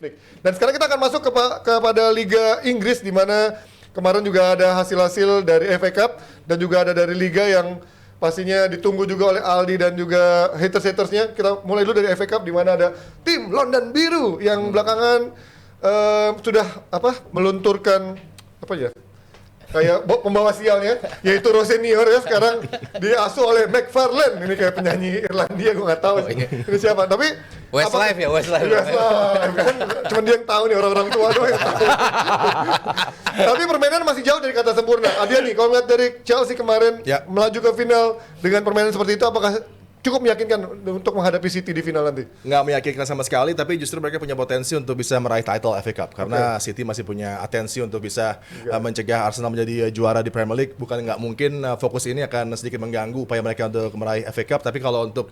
Flick. Dan sekarang kita akan masuk kepada Liga Inggris, di mana kemarin juga ada hasil-hasil dari FA Cup dan juga ada dari Liga yang pastinya ditunggu juga oleh Aldi dan juga haters-hatersnya. Kita mulai dulu dari FA Cup, di mana ada tim London Biru yang belakangan sudah melunturkan kayak pembawa sialnya, yaitu Rosenior ya, sekarang diasuh oleh McFarlane. Ini kayak penyanyi Irlandia, gue nggak tahu sih ini siapa, tapi Westlife ya, Westlife. kan cuma dia yang tahu nih, orang-orang tua doang yang tahu. Tapi permainan masih jauh dari kata sempurna. Adia nih, kalau lihat dari Chelsea kemarin melaju ke final dengan permainan seperti itu, apakah cukup meyakinkan untuk menghadapi City di final nanti? Nggak meyakinkan sama sekali, tapi justru mereka punya potensi untuk bisa meraih title FA Cup. Karena City masih punya atensi untuk bisa mencegah Arsenal menjadi juara di Premier League. Bukan nggak mungkin fokus ini akan sedikit mengganggu upaya mereka untuk meraih FA Cup. Tapi kalau untuk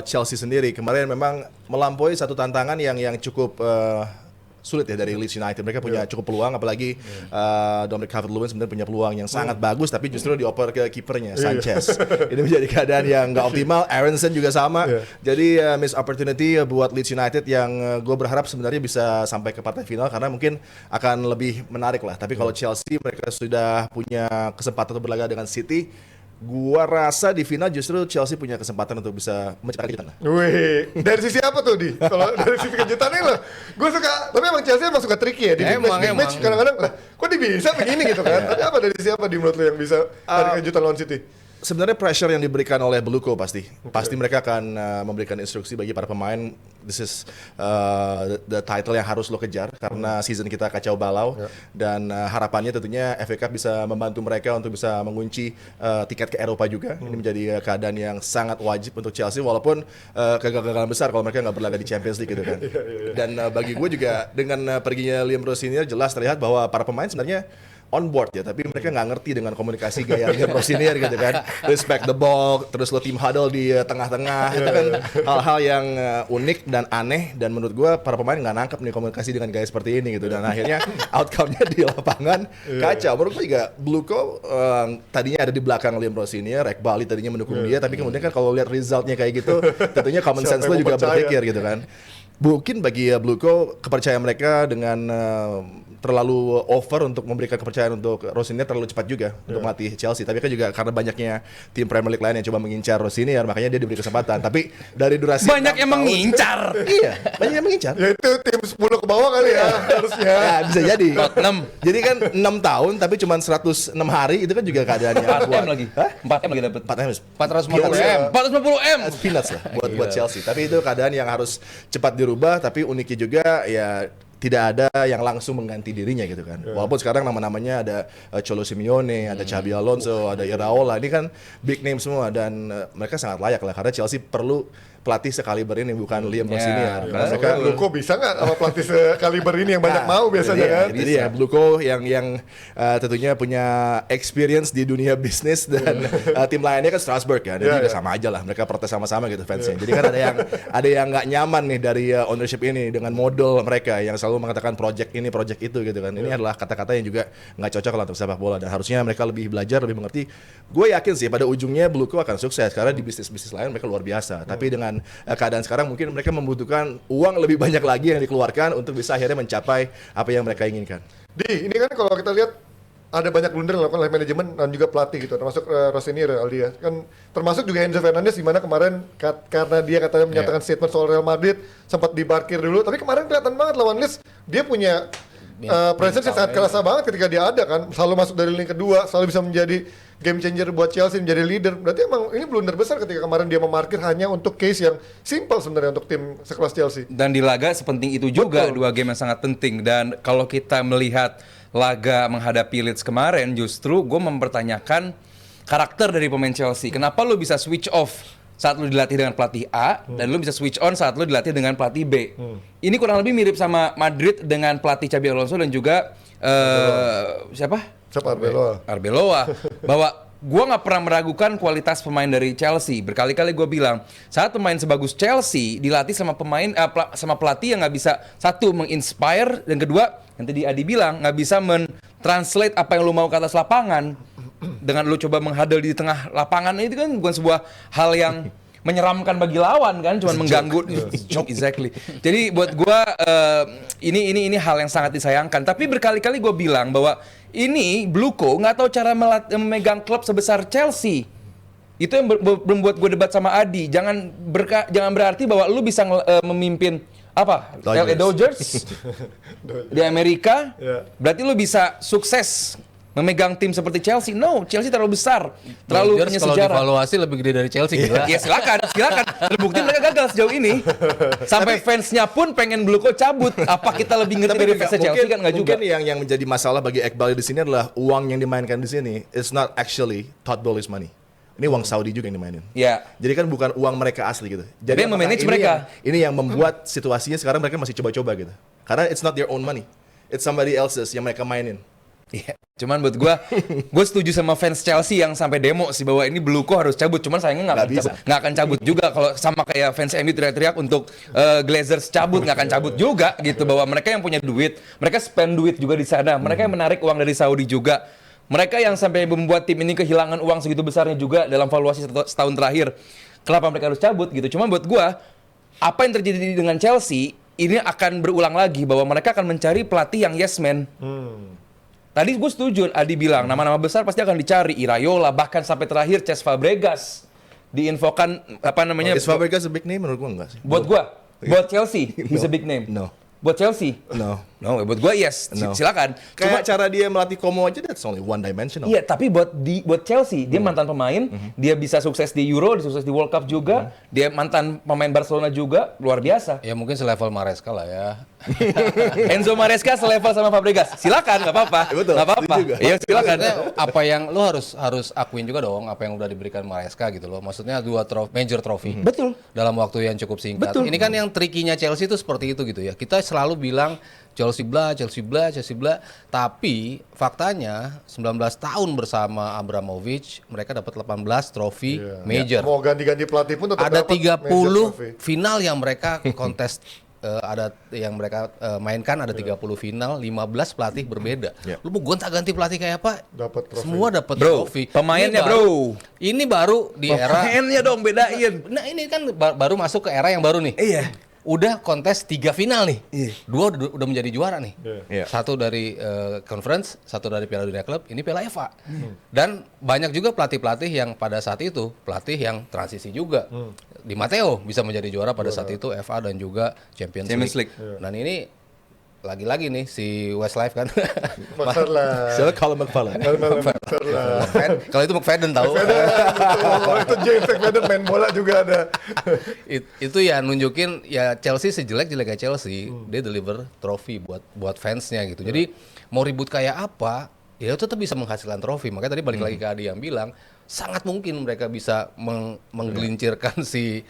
Chelsea sendiri, kemarin memang melampaui satu tantangan yang cukup sulit ya dari Leeds United. Mereka punya cukup peluang, apalagi Dominic Calvert-Lewin sebenarnya punya peluang yang sangat bagus, tapi justru dioper ke kipernya Sanchez. Ini menjadi keadaan yang nggak optimal. Aronson juga sama. Jadi miss opportunity buat Leeds United yang gue berharap sebenarnya bisa sampai ke partai final karena mungkin akan lebih menarik lah. Tapi kalau Chelsea, mereka sudah punya kesempatan untuk berlaga dengan City. Gua rasa di final justru Chelsea punya kesempatan untuk bisa menciptakan kejutan. Wih, dari sisi apa tuh Di? Kalau dari sisi kejutannya loh, gue suka. Tapi emang Chelsea emang suka tricky ya di big match kadang-kadang. Lah, kok dia bisa begini gitu kan? Tapi apa dari sisi apa di menurut lo yang bisa dari kejutan lawan City? Sebenarnya pressure yang diberikan oleh Bluko pasti mereka akan memberikan instruksi bagi para pemain. This is the title yang harus lo kejar karena season kita kacau balau dan harapannya tentunya FA Cup bisa membantu mereka untuk bisa mengunci tiket ke Eropa juga. Ini menjadi keadaan yang sangat wajib untuk Chelsea walaupun kegagalan besar kalau mereka nggak berlaga di Champions League gitu kan. Dan bagi gue juga dengan perginya Liam Rosenior jelas terlihat bahwa para pemain sebenarnya on board ya, tapi mereka nggak ngerti dengan komunikasi gaya Liam Rosenior gitu kan. Respect the ball, terus lo team huddle di tengah-tengah, itu kan hal-hal yang unik dan aneh, dan menurut gue para pemain nggak nangkep nih komunikasi dengan gaya seperti ini gitu, dan akhirnya outcome-nya di lapangan kacau. Menurut gue juga Bluko tadinya ada di belakang Liam Rosenior, Bali tadinya mendukung dia, tapi kemudian kan kalau lihat resultnya kayak gitu, tentunya common sense lo juga berpikir gitu kan. Mungkin bagi Bluko kepercayaan mereka dengan terlalu over untuk memberikan kepercayaan untuk Rosenior terlalu cepat juga untuk melatih Chelsea. Tapi kan juga karena banyaknya tim Premier League lain yang coba mengincar Rosenior, makanya dia diberi kesempatan. Tapi dari durasi banyak yang mengincar. Iya, banyak yang mengincar. Ya itu tim 10 ke bawah kali ya harusnya. Ya, bisa jadi. Tottenham. Jadi kan 6 tahun tapi cuma 106 hari, itu kan juga keadaannya 4M lagi. 4M lagi dapat. 450M. 450M. Peanuts lah buat Chelsea. Tapi itu keadaan yang harus cepat dirubah, tapi uniknya juga ya tidak ada yang langsung mengganti dirinya gitu kan. Walaupun sekarang nama-namanya ada Cholo Simeone, ada Xabi Alonso, ada Iraola, ini kan big name semua dan mereka sangat layak lah karena Chelsea perlu pelatih sekaliber ini, bukan Liam Rosenior. Karena mereka Bluko bisa nggak sama pelatih sekaliber ini yang banyak mau biasanya kan? Jadi ya Bluko yang tentunya punya experience di dunia bisnis dan tim lainnya kan Strasbourg kan. Jadi sama aja lah, mereka protes sama-sama gitu fansnya. Jadi kan ada yang nggak nyaman nih dari ownership ini dengan model mereka yang selalu mengatakan project ini, project itu gitu kan. Ini adalah kata-kata yang juga nggak cocok lah untuk sepak bola dan harusnya mereka lebih belajar, lebih mengerti. Gue yakin sih pada ujungnya Bluko akan sukses karena di bisnis-bisnis lain mereka luar biasa. Tapi dengan keadaan sekarang mungkin mereka membutuhkan uang lebih banyak lagi yang dikeluarkan untuk bisa akhirnya mencapai apa yang mereka inginkan. Ini kan kalau kita lihat ada banyak blunder yang dilakukan oleh manajemen dan juga pelatih gitu, termasuk Rosenior Aldi ya. Kan termasuk juga Enzo Fernandez di mana kemarin karena dia katanya menyatakan statement soal Real Madrid sempat diparkir dulu, tapi kemarin kelihatan banget lawan Leeds dia punya presence yang sangat kerasa banget ketika dia ada kan, selalu masuk dari lini kedua, selalu bisa menjadi game changer buat Chelsea, menjadi leader. Berarti emang ini blunder besar ketika kemarin dia memarkir hanya untuk case yang simple sebenarnya untuk tim sekelas Chelsea. Dan di laga sepenting itu juga, dua game yang sangat penting. Dan kalau kita melihat laga menghadapi Leeds kemarin, justru gue mempertanyakan karakter dari pemain Chelsea. Kenapa lu bisa switch off saat lu dilatih dengan pelatih A dan lu bisa switch on saat lu dilatih dengan pelatih B. Ini kurang lebih mirip sama Madrid dengan pelatih Xabi Alonso dan juga siapa? Arbeloa. Bahwa gue nggak pernah meragukan kualitas pemain dari Chelsea. Berkali-kali gue bilang, saat pemain sebagus Chelsea dilatih sama sama pelatih yang nggak bisa satu menginspire dan kedua yang tadi Adi bilang nggak bisa mentranslate apa yang lu mau ke atas lapangan dengan lu coba menghadal di tengah lapangan, itu kan bukan sebuah hal yang menyeramkan bagi lawan kan, cuman mengganggu. Exactly. Jadi buat gua ini hal yang sangat disayangkan. Tapi berkali-kali gue bilang bahwa ini Bluko nggak tahu cara memegang klub sebesar Chelsea. Itu yang membuat gue debat sama Adi. Jangan berarti bahwa lu bisa memimpin apa? LA Dodgers di Amerika. Berarti lu bisa sukses memegang tim seperti Chelsea. No, Chelsea terlalu besar, terlalu punya kalau sejarah. divaluasi lebih gede dari Chelsea gila. Ya silakan. Terbukti mereka gagal sejauh ini. Sampai fansnya pun pengen Bluko cabut. Apa kita lebih ngerti dari fansnya Chelsea kan nggak juga? Mungkin yang menjadi masalah bagi Iqbal di sini adalah uang yang dimainkan di sini. It's not actually Todd Bowley's money. Ini uang Saudi juga yang dimainin. Ya. Jadi kan bukan uang mereka asli gitu. Jadi yang memanage mereka. Ini yang membuat situasinya sekarang mereka masih coba-coba gitu. Karena it's not their own money. It's somebody else's yang mereka mainin. Iya. Cuman buat gue setuju sama fans Chelsea yang sampai demo sih bahwa ini Bluko harus cabut. Cuman sayangnya nggak akan cabut juga kalau sama kayak fans MU teriak-teriak untuk Glazers cabut, nggak akan cabut juga gitu. Bahwa mereka yang punya duit, mereka spend duit juga di sana. Mereka yang menarik uang dari Saudi juga. Mereka yang sampai membuat tim ini kehilangan uang segitu besarnya juga dalam valuasi setahun terakhir. Kenapa mereka harus cabut gitu? Cuman buat gue, apa yang terjadi dengan Chelsea ini akan berulang lagi bahwa mereka akan mencari pelatih yang yes man. Tadi gue setuju, Adi bilang nama-nama besar pasti akan dicari, Iraola, bahkan sampai terakhir Cesc Fabregas diinfokan apa namanya? Is Fabregas a big name menurut gua enggak sih? Buat gue, buat Chelsea, he's a big name. No. Buat Chelsea? No. No, buat gue yes, No. silakan. Kayak cara dia melatih Como aja that's only one dimensional. Iya, tapi buat Chelsea, dia mantan pemain, dia bisa sukses di Euro, dia sukses di World Cup juga, dia mantan pemain Barcelona juga, luar biasa. Ya mungkin selevel Maresca lah ya. Enzo Maresca selevel sama Fabregas, silakan, nggak apa-apa, Betul, nggak apa-apa. setuju juga. Iya silakan. Maksudnya apa yang lo harus akuin juga dong apa yang udah diberikan Maresca gitu loh. Maksudnya 2 major trophy. Betul. Dalam waktu yang cukup singkat. Betul. Ini kan yang trikinya Chelsea itu seperti itu gitu ya. Kita selalu bilang Chelsea bla. Tapi faktanya 19 tahun bersama Abramovich mereka dapat 18 trofi major. Mau ganti-ganti pelatih pun tetap Ada dapat major 30 trophy. final yang mereka kontes ada yang mereka mainkan ada 30 final, 15 pelatih berbeda. Lu mau gonta-ganti pelatih kayak apa? Dapat trofi. Semua dapat Bro, trofi. pemainnya, Ini baru di era Pemainnya dong bedain. Nah, ini kan baru masuk ke era yang baru nih. Iya. Udah kontes 3 final nih. Iya. 2 udah menjadi juara nih. Iya. Satu dari conference, satu dari Piala Dunia Klub, ini Piala FA. Dan banyak juga pelatih-pelatih yang pada saat itu pelatih yang transisi juga. Di Matteo bisa menjadi juara pada saat itu FA dan juga Champions League. Dan ini lagi-lagi nih si Westlife kan. Masalah. Soalnya Colin McFarlane. Masalah. Kalau itu McFadden tahu. Itu James McFadden main bola juga ada. Itu ya nunjukin ya Chelsea sejelek-jeleknya Chelsea, dia deliver trofi buat fansnya gitu. Jadi mau ribut kayak apa, ya tetap bisa menghasilkan trofi. Makanya tadi balik lagi ke Adi yang bilang sangat mungkin mereka bisa menggelincirkan si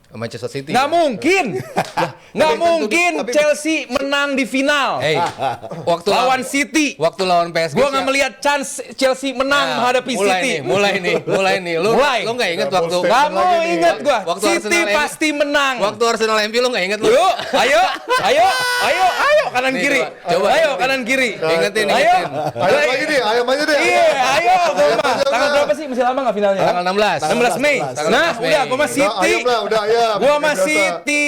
Manchester City. Nggak mungkin. Nggak mungkin Chelsea menang di final. Hey, waktu lawan City. Waktu lawan PSG. Gua nggak melihat chance Chelsea menang menghadapi City. Mulai nih. Lu nggak inget waktu? Nggak mau inget gua. Waktu City Arsenal pasti menang. Waktu Arsenal MU lu nggak inget lu? Yuk, ayo kanan Nih, kiri. coba Ayo ingetin. kanan kiri. Ingetin. Ayo. Ayam lagi nih, ayam aja deh. Iya, ayo gua mah. aja Tanggal udah. berapa sih? Masih lama nggak finalnya? Tanggal 16. 16 Mei. Tanggal Nah, 16 Mei. udah gua mah City. Ayam lah, udah ayam. Gua mah Biasa. City.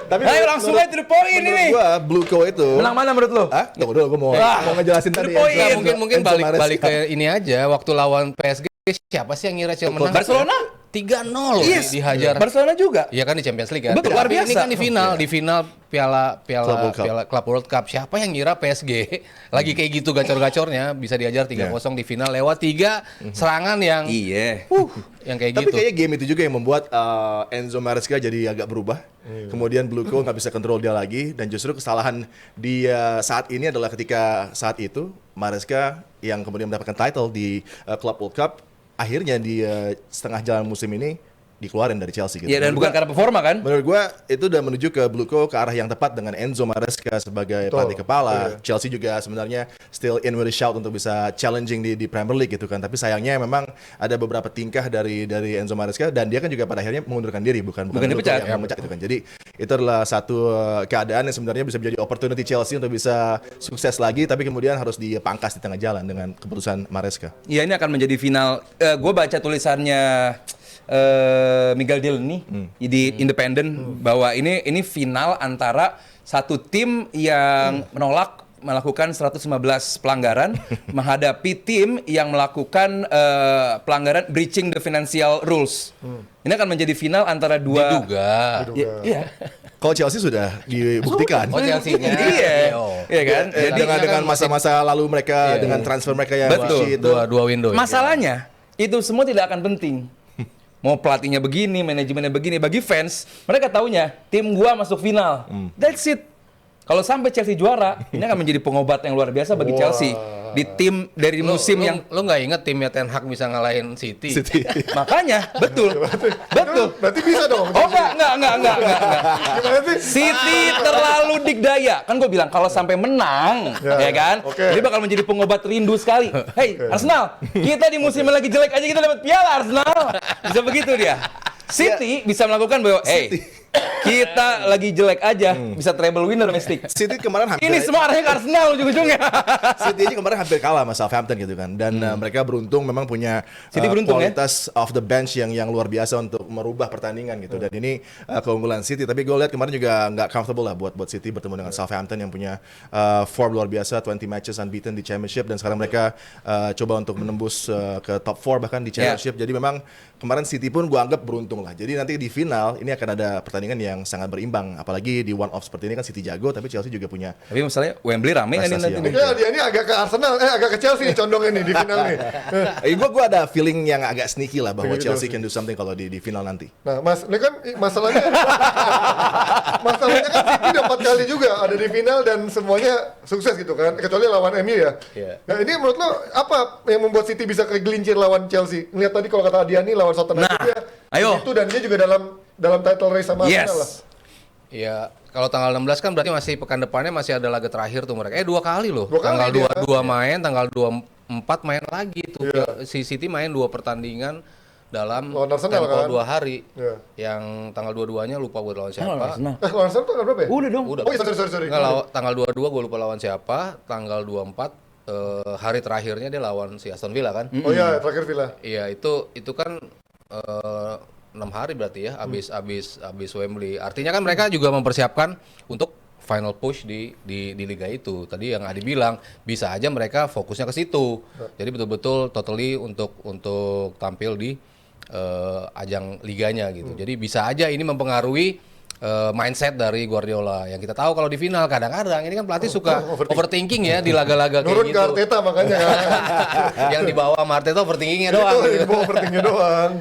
Tapi Ayo langsung aja to the point ini. Menurut gua Blue Co itu Menang mana menurut lu? Hah? Tunggu dulu, gue mau ngejelasin to the tadi. point. Nah, Enzo- mungkin Enzo balik Maresca. ke ini aja. Waktu lawan PSG siapa sih yang ngira Chelsea menang? Barcelona? 3-0 Yes. dihajar. Barcelona juga. Iya kan di Champions League kan. Betul, luar Tapi ini biasa. kan di final Piala Club World Cup. Siapa yang ngira PSG lagi kayak gitu gacor-gacornya bisa diajar 3-0 di final lewat 3 serangan yang Iya. yang kayak Tapi gitu. kayaknya game itu juga yang membuat Enzo Maresca jadi agak berubah. Kemudian Blue Co nggak bisa kontrol dia lagi dan justru kesalahan dia saat ini adalah ketika saat itu Maresca yang kemudian mendapatkan title di Club World Cup akhirnya di setengah jalan musim ini dikeluarin dari Chelsea gitu. Iya, dan Menurut bukan gua- karena performa kan? Menurut gua itu udah menuju ke Blue Co ke arah yang tepat dengan Enzo Maresca sebagai pelatih kepala. Chelsea juga sebenarnya still in with a shout untuk bisa challenging di Premier League gitu kan. Tapi sayangnya memang ada beberapa tingkah dari Enzo Maresca dan dia kan juga pada akhirnya mengundurkan diri bukan Bukan Blue Co dipecat. yang memecat gitu kan. Jadi itu adalah satu keadaan yang sebenarnya bisa menjadi opportunity Chelsea untuk bisa sukses lagi tapi kemudian harus dipangkas di tengah jalan dengan keputusan Maresca. Iya, ini akan menjadi final. Gue baca tulisannya Miguel Delaney di Independent bahwa ini final antara satu tim yang menolak melakukan 115 pelanggaran menghadapi tim yang melakukan pelanggaran breaching the financial rules. Ini akan menjadi final antara dua. Diduga. Iya. Kalau Chelsea sudah dibuktikan. Oh, Chelsea-nya. Iya. Iya kan? Jadi dengan masa-masa lalu mereka dengan transfer mereka yang Betul. efisien itu. Dua window. Masalahnya itu semua tidak akan penting. Mau pelatihnya begini, manajemennya begini, bagi fans mereka taunya tim gua masuk final. That's it. Kalau sampai Chelsea juara, ini akan menjadi pengobat yang luar biasa bagi Chelsea di tim dari musim yang lo nggak inget timnya Ten Hag bisa ngalahin City? makanya betul. Berarti bisa dong. Oh enggak. Gimana sih? City terlalu dikdaya. Kan gue bilang kalau sampai menang, ya kan? Oke. Dia bakal menjadi pengobat rindu sekali. Hey, Arsenal, kita di musim yang lagi jelek aja kita dapat piala Arsenal. Bisa begitu dia. City bisa melakukan bahwa, kita lagi jelek aja bisa treble winner domestik. City kemarin hampir Ini semua arahnya ke Arsenal ujung-ujungnya. City aja kemarin hampir kalah sama Southampton gitu kan. Dan mereka beruntung memang punya City beruntung, kualitas off the bench yang luar biasa untuk merubah pertandingan gitu. Dan ini keunggulan City. Tapi gue lihat kemarin juga nggak comfortable lah buat City bertemu dengan Southampton yang punya form luar biasa, 20 matches unbeaten di Championship, dan sekarang mereka coba untuk menembus ke top 4 bahkan di Championship. Jadi memang kemarin City pun gue anggap beruntung lah. Jadi nanti di final ini akan ada pertandingan yang sangat berimbang. Apalagi di one off seperti ini kan City jago, tapi Chelsea juga punya. Tapi masalahnya Wembley rame kan ini Prestasi nanti. yang- Dia ini agak ke Arsenal, agak ke Chelsea nih condongnya nih di final nih. Gue ada feeling yang agak sneaky lah bahwa Begitu Chelsea sih. can do something kalau di final nanti. Nah, Mas, ini kan masalahnya kan City udah 4 kali juga ada di final dan semuanya sukses gitu kan, kecuali lawan MU ya. Iya. Nah, ini menurut lo apa yang membuat City bisa kegelincir lawan Chelsea? Lihat tadi kalau kata Adiani lawan Southampton dia ayo. itu, dan dia juga dalam title race sama Arsenal lah. Iya, kalau tanggal 16 kan berarti masih pekan depannya masih ada laga terakhir tuh mereka. 2 kali loh. Dua kali Tanggal dia. 22 main, tanggal 24 main lagi tuh. Si City main 2 pertandingan dalam Lawan Arsenal tempo kan? 2 hari. Iya. Yang tanggal 22-nya lupa gue lawan siapa. Arsenal. Kalau Arsenal tuh tanggal berapa ya? Udah dong. Udah. Oh iya, sorry. Enggak, tanggal 22 gue lupa lawan siapa, tanggal 24 hari terakhirnya dia lawan si Aston Villa kan. Oh iya, terakhir Villa. Iya, itu kan 6 hari berarti ya abis Wembley. Artinya kan mereka juga mempersiapkan untuk final push di liga itu. Tadi yang Adi bilang bisa aja mereka fokusnya ke situ. Jadi betul-betul totally untuk tampil di ajang liganya gitu. Jadi bisa aja ini mempengaruhi mindset dari Guardiola. Yang kita tahu kalau di final kadang-kadang ini kan pelatih suka overthinking ya di laga-laga kayak Nurun ke gitu. Arteta makanya kan. Yang dibawa sama Arteta overthinkingnya doang. Itu gitu. yang bawa overthinkingnya doang.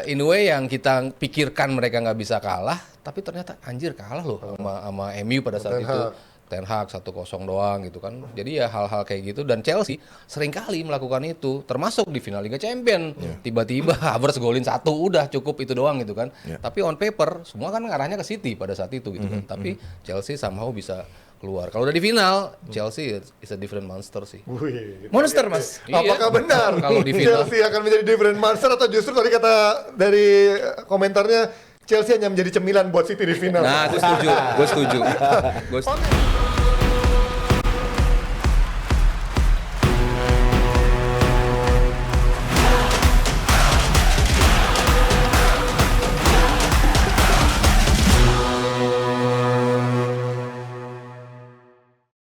In a way yang kita pikirkan mereka nggak bisa kalah, tapi ternyata anjir kalah loh sama MU pada saat Ten itu. Hag. Ten Hag 1-0 doang gitu kan. Jadi ya hal-hal kayak gitu, dan Chelsea seringkali melakukan itu, termasuk di final Liga Champion. Tiba-tiba Havertz golin 1 udah cukup itu doang gitu kan. Tapi on paper semua kan ngarahnya ke City pada saat itu gitu kan. Tapi Chelsea somehow bisa keluar. Kalau udah di final, Chelsea is a different monster sih. Wih. Monster, Mas. Apakah benar Kalau di final. Chelsea akan menjadi different monster, atau justru tadi kata dari komentarnya Chelsea hanya menjadi cemilan buat City di final? Nah, gue setuju. Gue setuju.